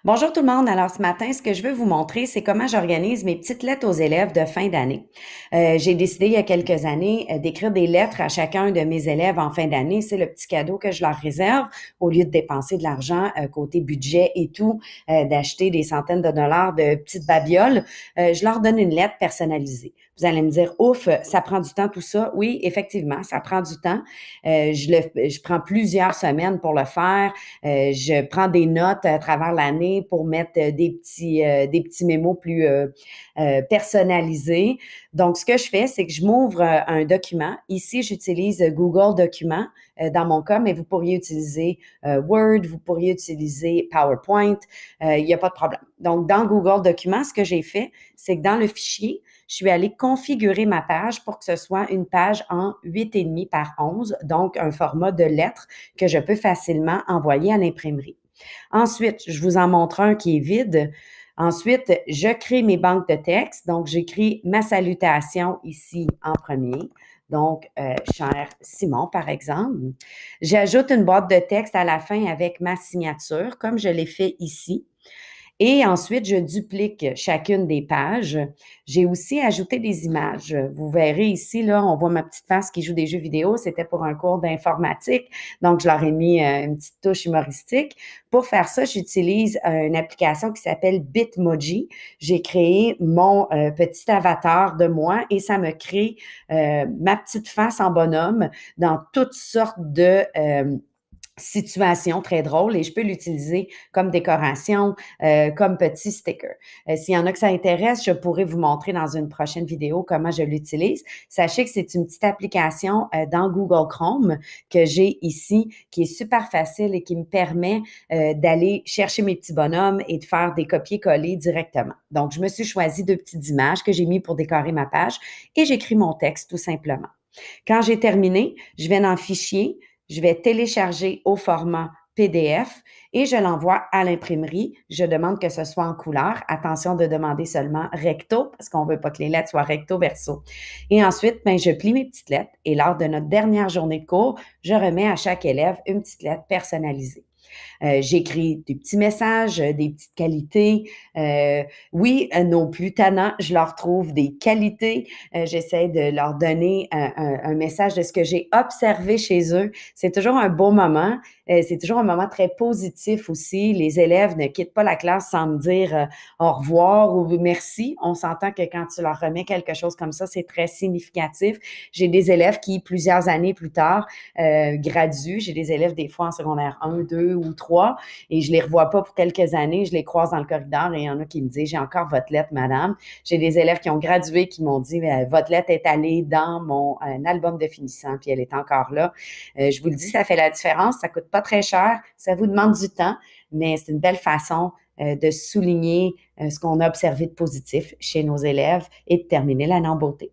Bonjour tout le monde. Alors ce matin, ce que je veux vous montrer, c'est comment j'organise mes petites lettres aux élèves de fin d'année. J'ai décidé il y a quelques années d'écrire des lettres à chacun de mes élèves en fin d'année. C'est le petit cadeau que je leur réserve au lieu de dépenser de l'argent côté budget et tout, d'acheter des centaines de dollars de petites babioles. Je leur donne une lettre personnalisée. Vous allez me dire, ouf, ça prend du temps tout ça. Oui, effectivement, ça prend du temps. Je prends plusieurs semaines pour le faire. Je prends des notes à travers l'année pour mettre des petits mémos plus personnalisés. Donc, ce que je fais, c'est que je m'ouvre un document. Ici, j'utilise Google Documents dans mon cas, mais vous pourriez utiliser Word, vous pourriez utiliser PowerPoint. Il n'y a pas de problème. Donc, dans Google Documents, ce que j'ai fait, c'est que dans le fichier, je suis allée configurer ma page pour que ce soit une page en 8,5 par 11, donc un format de lettres que je peux facilement envoyer à l'imprimerie. Ensuite, je vous en montre un qui est vide. Ensuite, je crée mes banques de texte. Donc, j'écris ma salutation ici en premier. Donc, cher Simon, par exemple. J'ajoute une boîte de texte à la fin avec ma signature, comme je l'ai fait ici. Et ensuite, je duplique chacune des pages. J'ai aussi ajouté des images. Vous verrez ici, là, on voit ma petite face qui joue des jeux vidéo. C'était pour un cours d'informatique. Donc, je leur ai mis une petite touche humoristique. Pour faire ça, j'utilise une application qui s'appelle Bitmoji. J'ai créé mon petit avatar de moi et ça me crée ma petite face en bonhomme dans toutes sortes de situation très drôle et je peux l'utiliser comme décoration, comme petit sticker. S'il y en a que ça intéresse, je pourrais vous montrer dans une prochaine vidéo comment je l'utilise. Sachez que c'est une petite application dans Google Chrome que j'ai ici qui est super facile et qui me permet d'aller chercher mes petits bonhommes et de faire des copier-coller directement. Donc, je me suis choisi deux petites images que j'ai mis pour décorer ma page et j'écris mon texte tout simplement. Quand j'ai terminé, je vais dans Fichier, je vais télécharger au format PDF et je l'envoie à l'imprimerie. Je demande que ce soit en couleur. Attention de demander seulement recto parce qu'on ne veut pas que les lettres soient recto verso. Et ensuite, ben, je plie mes petites lettres et lors de notre dernière journée de cours, je remets à chaque élève une petite lettre personnalisée. J'écris des petits messages, des petites qualités. Oui, non plus tannant, je leur trouve des qualités. J'essaie de leur donner un message de ce que j'ai observé chez eux. C'est toujours un beau moment. C'est toujours un moment très positif aussi. Les élèves ne quittent pas la classe sans me dire au revoir ou merci. On s'entend que quand tu leur remets quelque chose comme ça, c'est très significatif. J'ai des élèves qui, plusieurs années plus tard, graduent. J'ai des élèves des fois en secondaire 1, 2 ou 3 et je les revois pas pour quelques années. Je les croise dans le corridor et il y en a qui me disent, j'ai encore votre lettre, madame. J'ai des élèves qui ont gradué qui m'ont dit, votre lettre est allée dans mon album de finissant puis elle est encore là. Je vous le dis, ça fait la différence. Ça coûte pas très cher. Ça vous demande du temps, mais c'est une belle façon de souligner ce qu'on a observé de positif chez nos élèves et de terminer l'année en beauté.